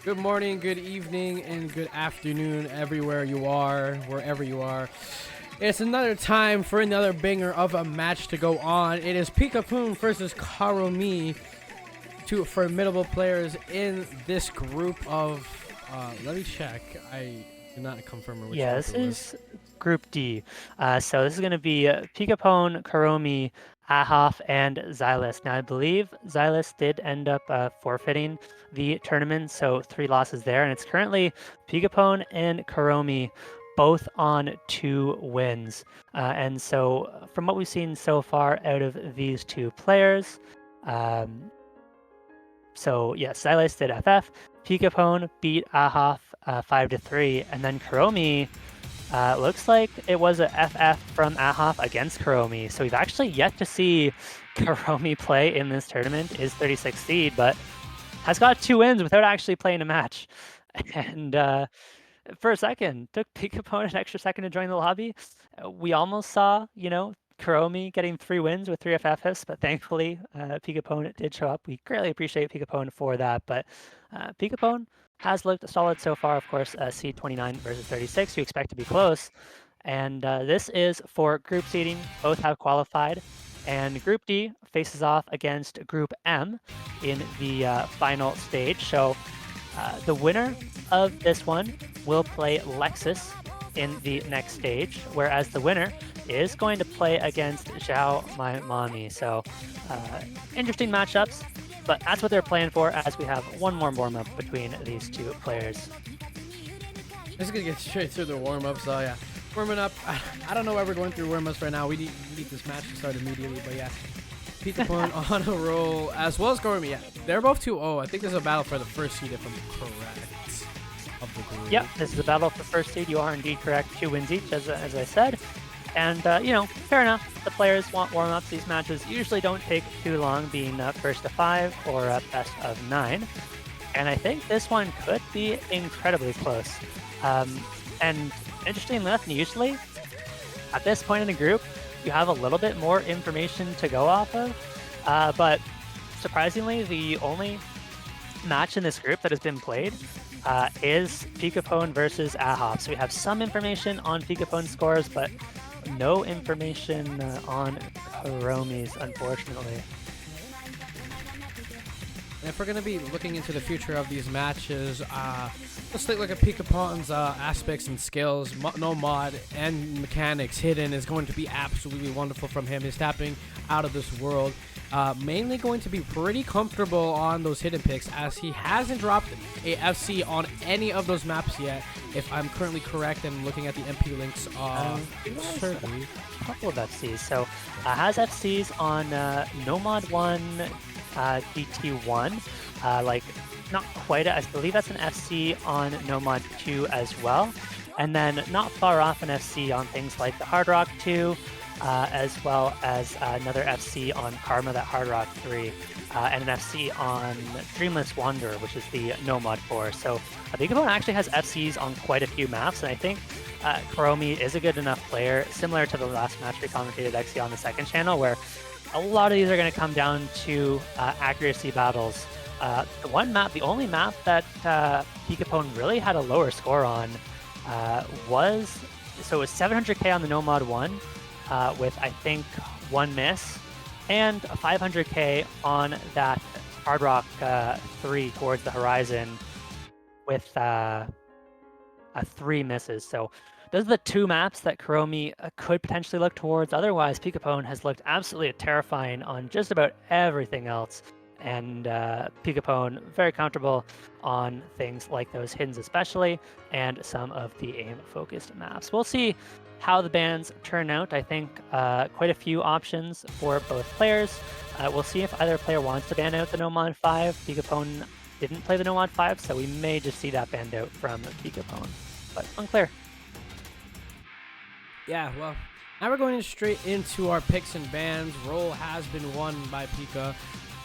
Good morning, good evening, and good afternoon, everywhere you are, wherever you are. It's another time for another banger of a match to go on. It is PikaPwn versus karomi, two formidable players in this group of. Let me check. I did not confirm which Yeah, group this it was. is Group D. So this is going to be PikaPwn, karomi, Ahoff, and Xylus. Now, I believe Xylus did end up forfeiting the tournament, so 3 losses there. And it's currently PikaPwn and karomi both on 2 wins. And so from what we've seen so far out of these two players, um, so yeah, Xylus did FF, PikaPwn beat Ahoff 5-3, and then karomi looks like it was a FF from Ahoff against karomi. So we've actually yet to see karomi play in this tournament. Is 36th seed, but has got 2 wins without actually playing a match. And for a second, took PikaPwn an extra second to join the lobby. We almost saw, karomi getting 3 wins with 3 FFs, but thankfully, PikaPwn did show up. We greatly appreciate PikaPwn for that, but PikaPwn has looked solid so far. Of course, seed 29 versus 36, you expect to be close. And this is for group seeding. Both have qualified. And Group D faces off against Group M in the final stage. So the winner of this one will play Lexus in the next stage, whereas the winner is going to play against Zhao My Mommy. So interesting matchups, but that's what they're playing for as we have one more warm-up between these two players. Just gonna get straight through the warm-up, so yeah. Warming up. I don't know why we're going through warm-ups right now. We need this match to start immediately, but yeah. PikaPwn on a roll, as well as karomi. Yeah, they're both 2-0. I think there's a battle for the first seed, if I'm correct, of the group. Yep, this is a battle for first seed. You are indeed correct. 2 wins each, as I said. And, fair enough. The players want warm-ups. These matches usually don't take too long, being first to 5 or best of 9. And I think this one could be incredibly close. And interesting enough, usually at this point in the group, you have a little bit more information to go off of. But surprisingly, the only match in this group that has been played is PikaPwn versus Ahoff. So we have some information on PikaPwn's scores, but no information on karomi's, unfortunately. And if we're going to be looking into the future of these matches, let's take a look at PikaPwn's aspects and skills. No mod and mechanics hidden is going to be absolutely wonderful from him. His tapping out of this world. Mainly going to be pretty comfortable on those hidden picks, as he hasn't dropped a FC on any of those maps yet, if I'm currently correct and looking at the MP links. Certainly. A couple of FCs. So has FCs on Nomad 1, DT1, not quite, I believe that's an FC on Nomad 2 as well. And then not far off an FC on things like the Hard Rock 2, as well as another FC on Karma, that Hard Rock 3, and an FC on Dreamless Wanderer, which is the Nomad 4. So PikaPwn actually has FCs on quite a few maps, and I think karomi is a good enough player, similar to the last match we commentated actually on the second channel, where a lot of these are going to come down to accuracy battles. The only map that PikaPwn really had a lower score on was 700k on the Nomad 1, with I think 1 miss, and a 500k on that Hard Rock 3 towards the horizon with 3 misses. So those are the 2 maps that karomi could potentially look towards. Otherwise, PikaPwn has looked absolutely terrifying on just about everything else. And PikaPwn very comfortable on things like those hiddens especially, and some of the aim-focused maps. We'll see how the bans turn out. I think quite a few options for both players. We'll see if either player wants to ban out the Nomad 5. PikaPwn didn't play the Nomad 5, so we may just see that banned out from PikaPwn, but unclear. Yeah, well, now we're going straight into our picks and bans. Roll has been won by Pika.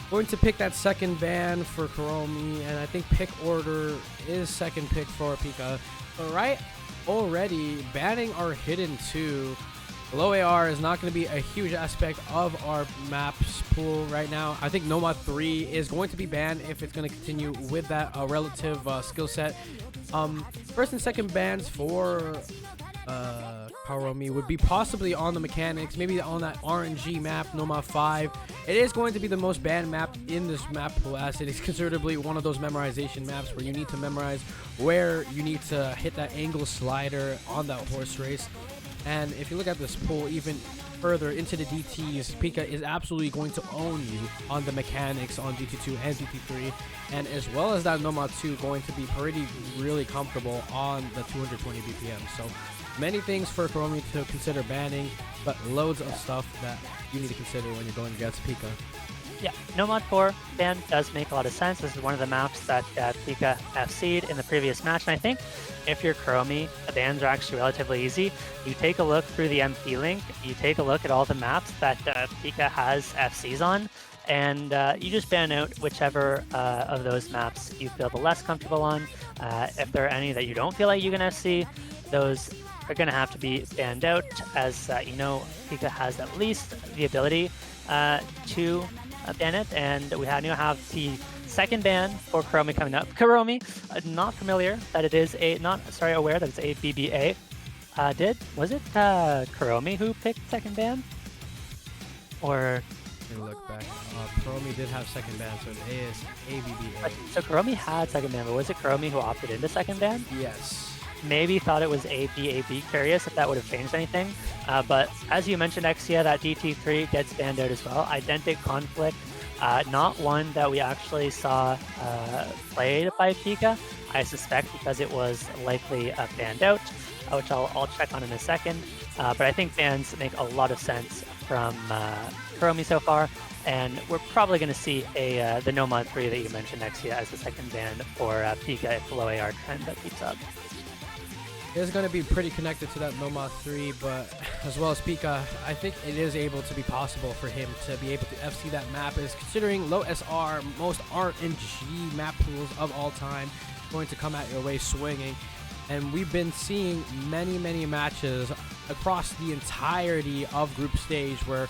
Going to pick that second ban for karomi, and I think pick order is second pick for Pika. But right, already banning our hidden 2. Low AR is not going to be a huge aspect of our maps pool right now. I think Nomad 3 is going to be banned if it's going to continue with that relative skill set. First and second bans for karomi would be possibly on the mechanics, maybe on that RNG map, Nomad 5. It is going to be the most banned map in this map pool, as it is considerably one of those memorization maps where you need to memorize where you need to hit that angle slider on that horse race. And if you look at this pool even further into the DTs, Pika is absolutely going to own you on the mechanics on DT2 and DT3, and as well as that Nomad 2 going to be really comfortable on the 220 BPM. So many things for karomi to consider banning, but loads of stuff that you need to consider when you're going against Pika. Yeah, Nomad 4 ban does make a lot of sense. This is one of the maps that Pika FC'd in the previous match, and I think if you're karomi, the bans are actually relatively easy. You take a look through the MP link, you take a look at all the maps that Pika has FCs on, and you just ban out whichever of those maps you feel the less comfortable on. If there are any that you don't feel like you can FC, those are going to have to be banned out, as you know, Pika has at least the ability to ban it, and we now have the second ban for karomi coming up. Karomi, not familiar that it is aware that it's a BBA. Was it karomi who picked second ban? Or Let me look back. Karomi did have second ban, so it is ABBA. So karomi had second ban, but was it karomi who opted into second ban? Yes. Maybe thought it was ABAB. Curious if that would have changed anything. But as you mentioned, Exia, that DT3 gets banned out as well. Identic conflict. Not one that we actually saw played by Pika. I suspect because it was likely banned out, which I'll check on in a second. But I think bans make a lot of sense from karomi so far, and we're probably going to see the Nomad 3 that you mentioned, Exia, as the second ban for Pika if the low AR trend that keeps up. It's going to be pretty connected to that Nomad 3, but as well as Pika, I think it is able to be possible for him to be able to FC that map, is considering low SR, most RNG map pools of all time, going to come at your way swinging. And we've been seeing many matches across the entirety of group stage where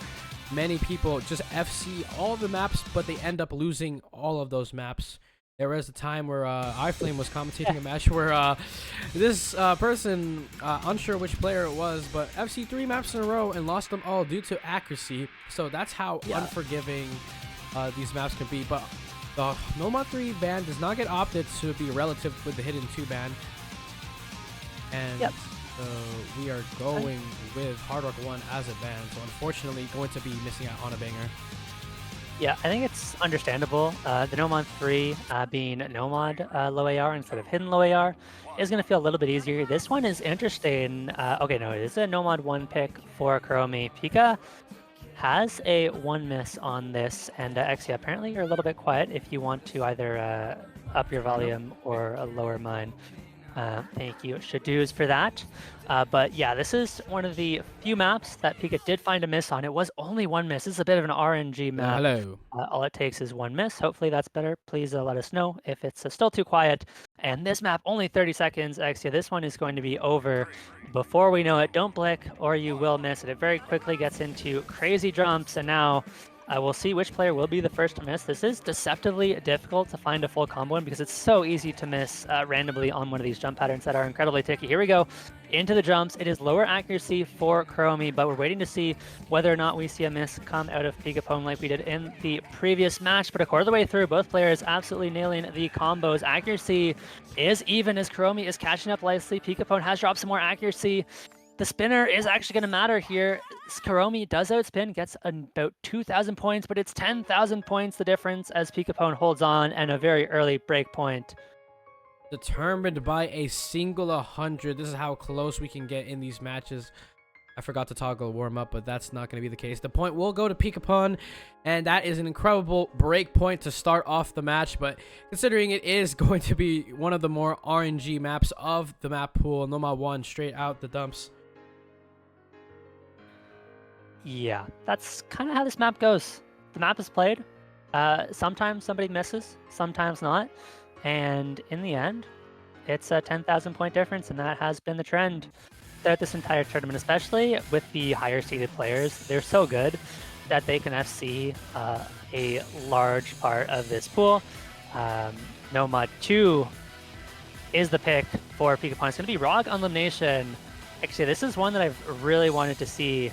many people just FC all the maps, but they end up losing all of those maps. There was a time where iFlame was commentating a match where this person, unsure which player it was, but FC 3 maps in a row and lost them all due to accuracy. So that's how unforgiving these maps can be. But the Nomad 3 ban does not get opted to be relative with the Hidden 2 ban. And we are going with Hard Rock 1 as a ban. So unfortunately going to be missing out on a banger. Yeah, I think it's understandable. The Nomad 3 being Nomad low AR instead of hidden low AR is going to feel a little bit easier. This one is interesting. Okay, no, it is a Nomad 1 pick for karomi. Pika has a 1 miss on this, and Exia, apparently you're a little bit quiet if you want to either up your volume or lower mine. Thank you, Shadoos, for that. But yeah, this is one of the few maps that Pika did find a miss on. It was only 1 miss. This is a bit of an RNG map. Hello. All it takes is 1 miss. Hopefully that's better. Please let us know if it's still too quiet. And this map, only 30 seconds. Actually, this one is going to be over before we know it. Don't blick or you will miss it. It very quickly gets into crazy jumps, and now we'll see which player will be the first to miss. This is deceptively difficult to find a full combo in because it's so easy to miss randomly on one of these jump patterns that are incredibly tricky. Here we go. Into the jumps. It is lower accuracy for karomi, but we're waiting to see whether or not we see a miss come out of PikaPwn like we did in the previous match. But a quarter of the way through, both players absolutely nailing the combos. Accuracy is even as karomi is catching up nicely. PikaPwn has dropped some more accuracy. The spinner is actually going to matter here. Karomi does outspin, gets about 2,000 points, but it's 10,000 points the difference as PikaPwn holds on and a very early break point. Determined by a single 100. This is how close we can get in these matches. I forgot to toggle warm up, but that's not going to be the case. The point will go to PikaPwn, and that is an incredible break point to start off the match. But considering it is going to be one of the more RNG maps of the map pool, Nomad 1 straight out the dumps. Yeah, that's kind of how this map goes. The map is played. Sometimes somebody misses, sometimes not. And in the end, it's a 10,000 point difference, and that has been the trend. throughout this entire tournament, especially with the higher seeded players. They're so good that they can FC a large part of this pool. Nomad 2 is the pick for PikaPwn. It's going to be Rock Elimination. Actually, this is one that I've really wanted to see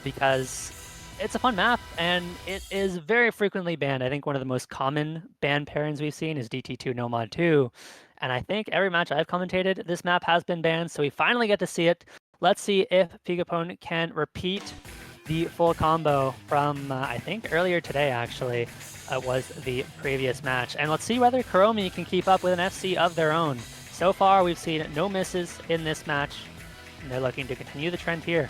because it's a fun map and it is very frequently banned. I think one of the most common ban pairings we've seen is DT2 Nomad 2. And I think every match I've commentated, this map has been banned, so we finally get to see it. Let's see if PikaPwn can repeat the full combo from, I think, earlier today, actually. Was the previous match. And let's see whether karomi can keep up with an FC of their own. So far, we've seen no misses in this match, and they're looking to continue the trend here.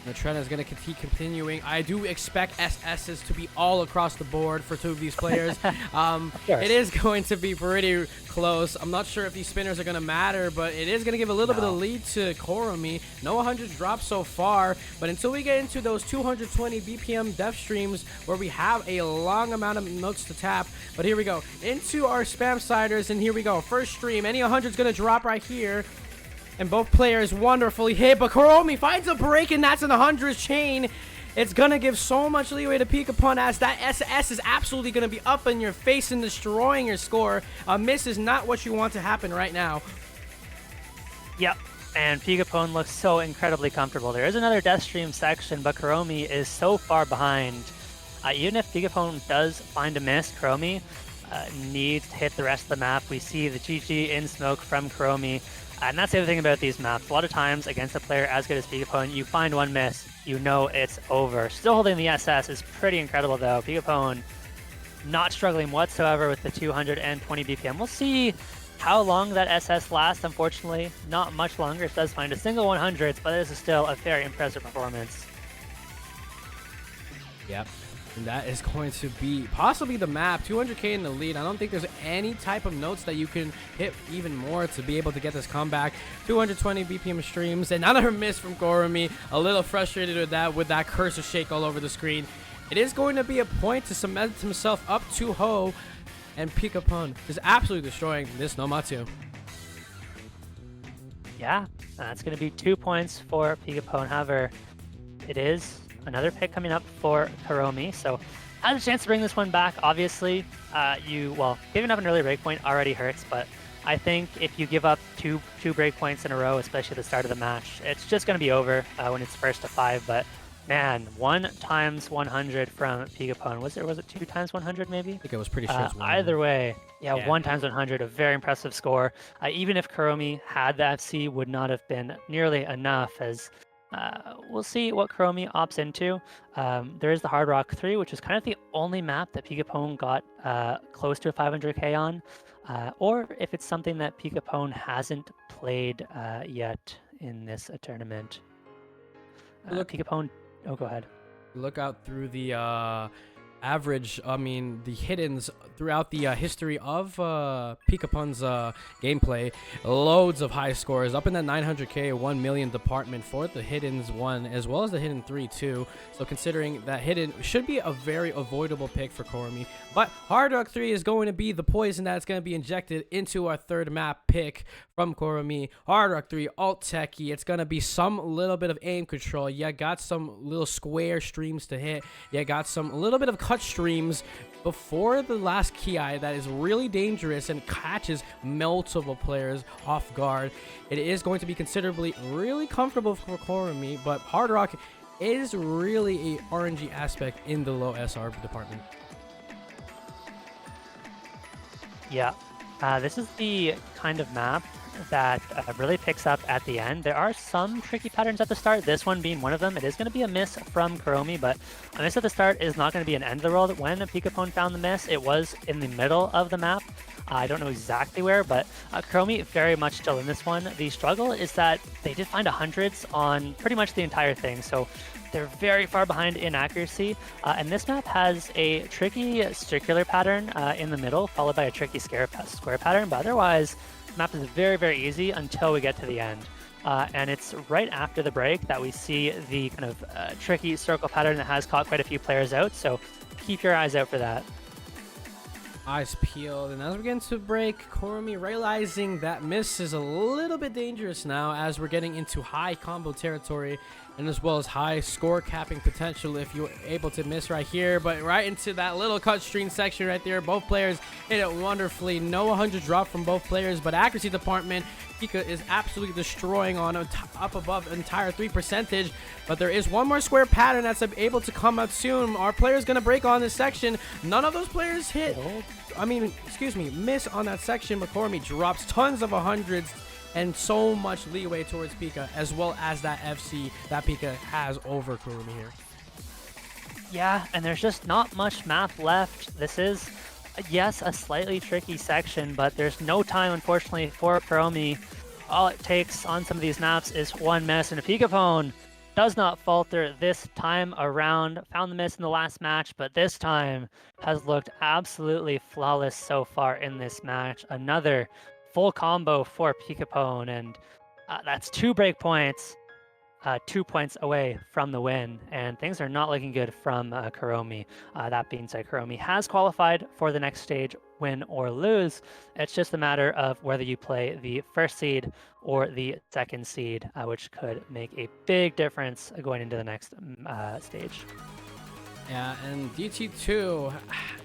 The trend is going to keep continuing. I do expect SSs to be all across the board for two of these players. It is going to be pretty close. I'm not sure if these spinners are going to matter, but it is going to give a little bit of lead to karomi. No 100s dropped so far, but until we get into those 220 BPM death streams where we have a long amount of notes to tap. But here we go. Into our spam siders, and here we go. First stream. Any 100's going to drop right here. And both players wonderfully hit, but karomi finds a break, and that's in the 100s chain. It's going to give so much leeway to PikaPwn as that SS is absolutely going to be up in your face and destroying your score. A miss is not what you want to happen right now. Yep, and PikaPwn looks so incredibly comfortable. There is another death stream section, but karomi is so far behind. Even if PikaPwn does find a miss, karomi needs to hit the rest of the map. We see the GG in smoke from karomi. And that's the other thing about these maps. A lot of times against a player as good as PikaPwn, you find one miss, you know it's over. Still holding the SS is pretty incredible though. PikaPwn not struggling whatsoever with the 220 BPM. We'll see how long that SS lasts. Unfortunately, not much longer. It does find a single 100s, but this is still a very impressive performance. Yep. And that is going to be possibly the map. 200k in the lead. I don't think there's any type of notes that you can hit even more to be able to get this comeback. 220 BPM streams. And another miss from karomi. A little frustrated with that cursor shake all over the screen. It is going to be a point to cement himself up 2-0. And PikaPwn is absolutely destroying this Nomad 2. Yeah, that's going to be 2 points for PikaPwn. However, it is another pick coming up for karomi, so has a chance to bring this one back. Obviously, giving up an early breakpoint already hurts, but I think if you give up two breakpoints in a row, especially at the start of the match, it's just going to be over when it's first to 5. But man, 1 times 100 from PikaPwn. Was it 2 times 100 maybe? I think I was pretty sure. Either way, yeah, 1 times 100, a very impressive score. Even if karomi had the FC, would not have been nearly enough, as we'll see what karomi opts into. There is the Hard Rock 3, which is kind of the only map that PikaPwn got close to a 500k on, or if it's something that PikaPwn hasn't played yet in this tournament. PikaPwn, oh, go ahead. Look out through the the hiddens throughout the history of PikaPwn's gameplay. Loads of high scores, up in that 900k, 1 million department for the hiddens 1, as well as the hidden 3 too. So considering that hidden should be a very avoidable pick for karomi. But Hard Rock 3 is going to be the poison that's going to be injected into our third map pick from karomi. Hard Rock 3, alt techie. It's going to be some little bit of aim control. You got some little square streams to hit. You got some little bit of cut streams before the last ki that is really dangerous and catches multiple players off guard. It is going to be considerably really comfortable for karomi, but Hard Rock is really a RNG aspect in the low SR department. Yeah, this is the kind of map that really picks up at the end. There are some tricky patterns at the start, this one being one of them. It is going to be a miss from karomi, but a miss at the start is not going to be an end of the world. When PikaPwn found the miss, it was in the middle of the map. I don't know exactly where, but karomi very much still in this one. The struggle is that they did find 100s on pretty much the entire thing, so they're very far behind in accuracy, and this map has a tricky circular pattern in the middle, followed by a tricky square pattern, but otherwise, the map is very, very easy until we get to the end. And it's right after the break that we see the kind of tricky circle pattern that has caught quite a few players out, so keep your eyes out for that. Eyes peeled, and as we get into break, Karomi realizing that miss is a little bit dangerous now as we're getting into high combo territory and as well as high score capping potential if you're able to miss right here. But right into that little cut string section right there, both players hit it wonderfully. No 100 drop from both players, but accuracy department, Pika is absolutely destroying on up above entire 3 percentage. But there is one more square pattern that's able to come out soon. Our player's gonna break on this section. None of those players hit, miss on that section. Karomi drops tons of 100s and so much leeway towards Pika, as well as that FC that Pika has over Karomi here. Yeah, and there's just not much map left. This is, yes, a slightly tricky section, but there's no time, unfortunately, for Karomi. All it takes on some of these maps is one miss, and a PikaPwn does not falter this time around. Found the miss in the last match, but this time has looked absolutely flawless so far in this match. Another full combo for PikaPwn, and that's 2 breakpoints, 2 points away from the win, and things are not looking good from Karomi. That being said, Karomi has qualified for the next stage, win or lose. It's just a matter of whether you play the first seed or the second seed, which could make a big difference going into the next stage. Yeah, and DT2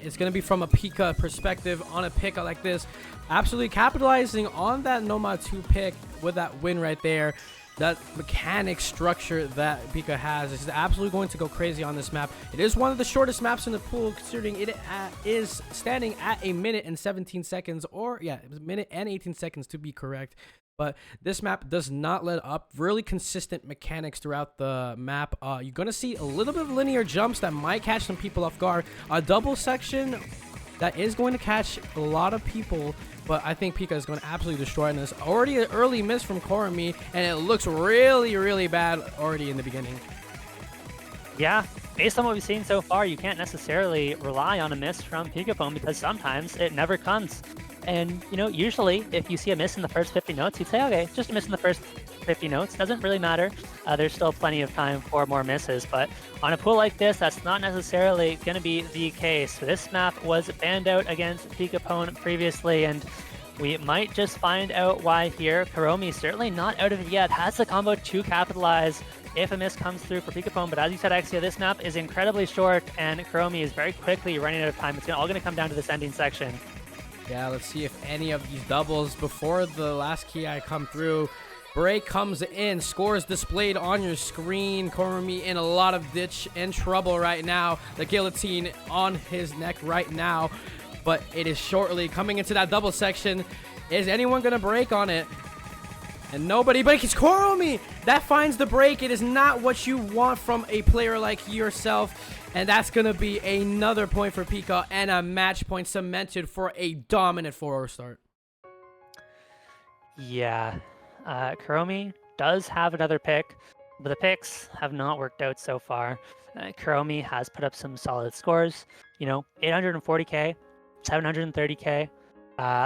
is going to be from a Pika perspective on a pick like this. Absolutely capitalizing on that Nomad 2 pick with that win right there. That mechanic structure that Pika has is absolutely going to go crazy on this map. It is one of the shortest maps in the pool, considering it is standing at 1 minute and 17 seconds, or yeah, it was 1 minute and 18 seconds to be correct. But this map does not let up. Really consistent mechanics throughout the map. You're going to see a little bit of linear jumps that might catch some people off guard. A double section that is going to catch a lot of people, but I think Pika is going to absolutely destroy this. Already an early miss from Karomi, and it looks really, really bad already in the beginning. Yeah, based on what we've seen so far, you can't necessarily rely on a miss from PikaPwn because sometimes it never comes. And, you know, usually if you see a miss in the first 50 notes, you'd say, okay, just a miss in the first 50 notes. Doesn't really matter. There's still plenty of time for more misses. But on a pool like this, that's not necessarily going to be the case. This map was banned out against PikaPwn previously, and we might just find out why here. Karomi certainly not out of it yet. Has the combo to capitalize if a miss comes through for PikaPwn. But as you said, Axia, this map is incredibly short, and Karomi is very quickly running out of time. It's all going to come down to this ending section. Yeah, let's see if any of these doubles before the last key I come through. Break comes in, scores displayed on your screen. Karomi in a lot of ditch and trouble right now. The guillotine on his neck right now, but it is shortly coming into that double section. Is anyone gonna break on it? And nobody breaks. It's Karomi that finds the break. It is not what you want from a player like yourself. And that's going to be another point for Pika and a match point cemented for a dominant 4-0 start. Yeah, Karomi does have another pick, but the picks have not worked out so far. Karomi has put up some solid scores, you know, 840k, 730k,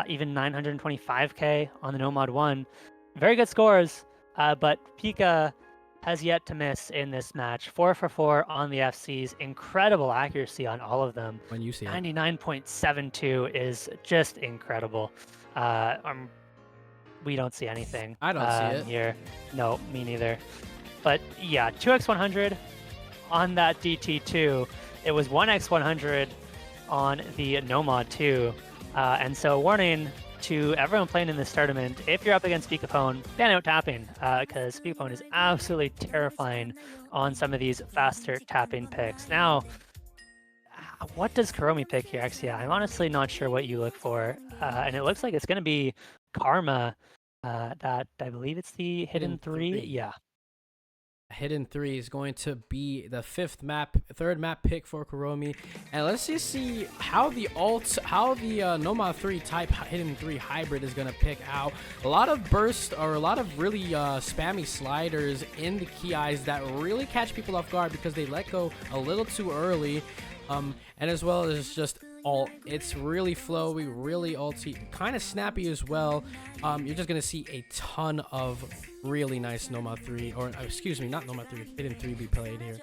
even 925k on the Nomad 1. Very good scores, but Pika has yet to miss in this match. 4 for 4 on the FCs. Incredible accuracy on all of them. When you see 99.72 is just incredible. We don't see anything. I don't see it here. No, me neither. But yeah, 2x100 on that DT2. It was 1x100 on the Nomad 2. And so warning to everyone playing in this tournament, if you're up against PikaPwn, ban out tapping, because PikaPwn is absolutely terrifying on some of these faster tapping picks. Now, what does Karomi pick here, Axia? I'm honestly not sure what you look for, and it looks like it's going to be Karma. That I believe it's the hidden three. Yeah. Hidden 3 is going to be the third map pick for Karomi. And let's just see how the Nomad 3 type Hidden 3 hybrid is going to pick out. A lot of burst, or a lot of really spammy sliders in the key eyes that really catch people off guard because they let go a little too early. And as well as just ult. It's really flowy, really ulty, kind of snappy as well. You're just going to see a ton of really nice Nomad 3, or excuse me, not Nomad 3, Hidden 3 be played here.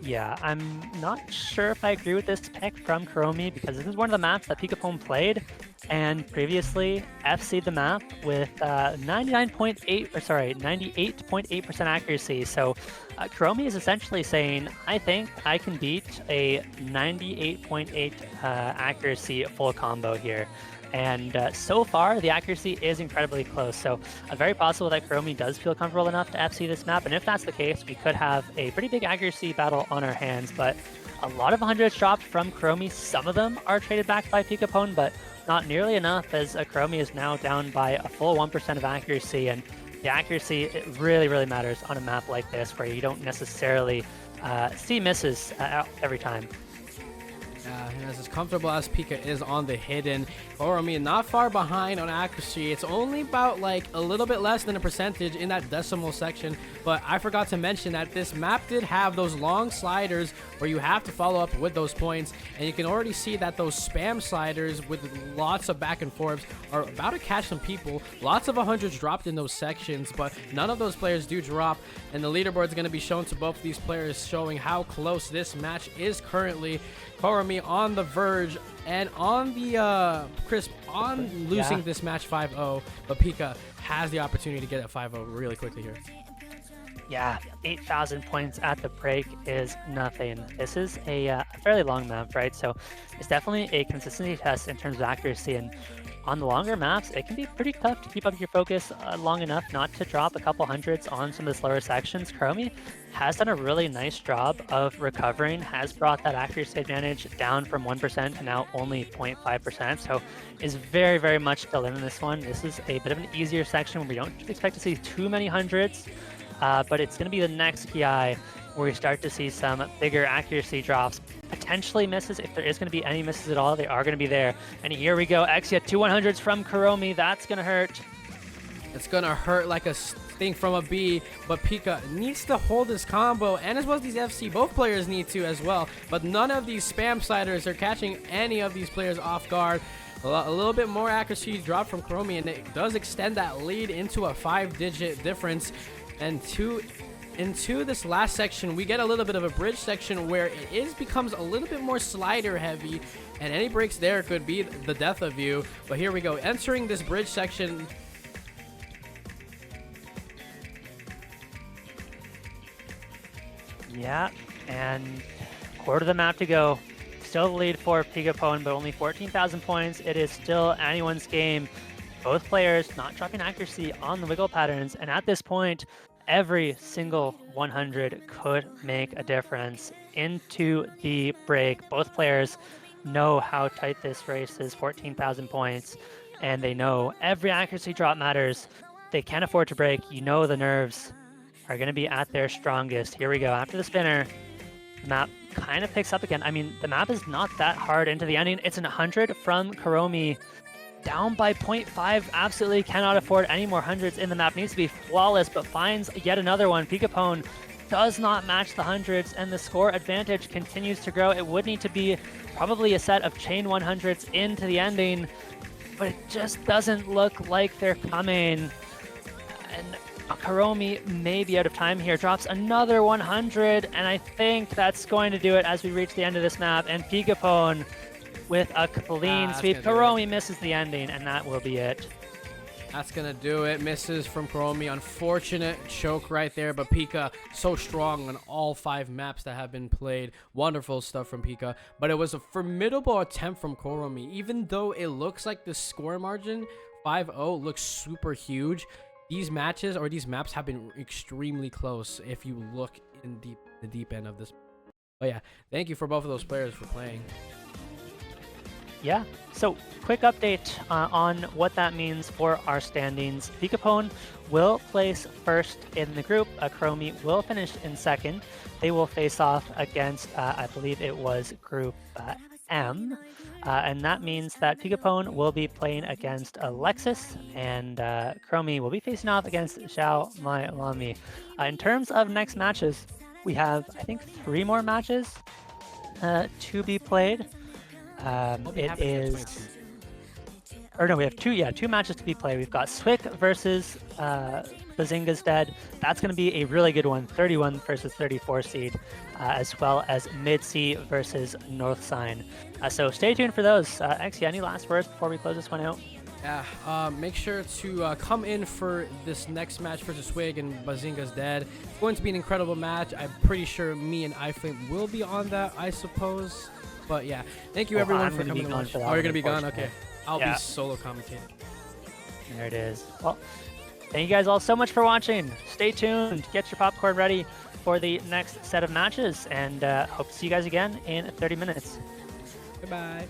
Yeah, I'm not sure if I agree with this pick from karomi because this is one of the maps that PikaPwn played, and previously FC'd the map with 99.8 or sorry 98.8% accuracy. So karomi is essentially saying, I think I can beat a 98.8 accuracy full combo here. And so far, the accuracy is incredibly close. So very possible that karomi does feel comfortable enough to FC this map. And if that's the case, we could have a pretty big accuracy battle on our hands. But a lot of 100s dropped from karomi. Some of them are traded back by PikaPwn, but not nearly enough, as karomi is now down by a full 1% of accuracy. And the accuracy, it really, really matters on a map like this, where you don't necessarily see misses every time. And as comfortable as Pika is on the hidden, karomi not far behind on accuracy. It's only about like a little bit less than a percentage in that decimal section. But I forgot to mention that this map did have those long sliders where you have to follow up with those points. And you can already see that those spam sliders with lots of back and forths are about to catch some people. Lots of 100s dropped in those sections, but none of those players do drop. And the leaderboard is going to be shown to both of these players, showing how close this match is currently. karomi on the verge and on the crisp on losing this match 5-0, but Pika has the opportunity to get at 5-0 really quickly here. Yeah, 8,000 points at the break is nothing. This is a fairly long map, right? So it's definitely a consistency test in terms of accuracy. And on the longer maps, it can be pretty tough to keep up your focus long enough not to drop a couple hundreds on some of the slower sections. karomi has done a really nice job of recovering, has brought that accuracy advantage down from 1% to now only 0.5%. So is very, very much still in this one. This is a bit of an easier section where we don't expect to see too many hundreds. But it's going to be the next PI where we start to see some bigger accuracy drops. Potentially misses. If there is going to be any misses at all, they are going to be there. And here we go. Exia, 2 100s from karomi. That's going to hurt. It's going to hurt like a sting from a bee, but Pika needs to hold his combo, and as well as these FC, both players need to as well. But none of these spam sliders are catching any of these players off guard. A little bit more accuracy drop from karomi, and it does extend that lead into a 5-digit difference. And into this last section, we get a little bit of a bridge section where it becomes a little bit more slider heavy, and any breaks there could be the death of you. But here we go, entering this bridge section. Yeah, and quarter of the map to go. Still the lead for PikaPwn, but only 14,000 points. It is still anyone's game. Both players not dropping accuracy on the wiggle patterns, and at this point, every single 100 could make a difference into the break. Both players know how tight this race is, 14,000 points, and they know every accuracy drop matters. They can't afford to break. You know the nerves are going to be at their strongest. Here we go. After the spinner, the map kind of picks up again. I mean, the map is not that hard into the ending. It's an 100 from karomi. Down by 0.5, absolutely cannot afford any more hundreds in the map. Needs to be flawless, but finds yet another one. PikaPwn does not match the hundreds, and the score advantage continues to grow. It would need to be probably a set of chain 100s into the ending, but it just doesn't look like they're coming. And karomi may be out of time here. Drops another 100, and I think that's going to do it as we reach the end of this map. And PikaPwn with a clean sweep. karomi misses the ending, and that will be it. That's gonna do it. Misses from karomi. Unfortunate choke right there, but Pika so strong on all 5 maps that have been played. Wonderful stuff from Pika, but it was a formidable attempt from karomi. Even though it looks like the score margin 5-0 looks super huge, these matches or these maps have been extremely close if you look in the deep end of this. But yeah, thank you for both of those players for playing. Yeah, so quick update on what that means for our standings. PikaPwn will place first in the group. karomi will finish in second. They will face off against, I believe it was Group M. And that means that PikaPwn will be playing against Alexis, and karomi will be facing off against Xiao Mai Lami. In terms of next matches, we have, I think, 3 more matches to be played. It is, or no, we have 2 matches to be played. We've got Swick versus Bazinga's dead. That's going to be a really good one, 31 versus 34 seed, as well as Mid-C versus North Sign. So stay tuned for those. XE, any last words before we close this one out? Yeah, make sure to come in for this next match versus Swig and Bazinga's dead. It's going to be an incredible match. I'm pretty sure me and iFlame will be on that, I suppose. But yeah, thank you everyone for coming to watch. Oh, you're gonna be gone? Okay. I'll be solo commentating. There it is. Well, thank you guys all so much for watching. Stay tuned. Get your popcorn ready for the next set of matches, and hope to see you guys again in 30 minutes. Goodbye.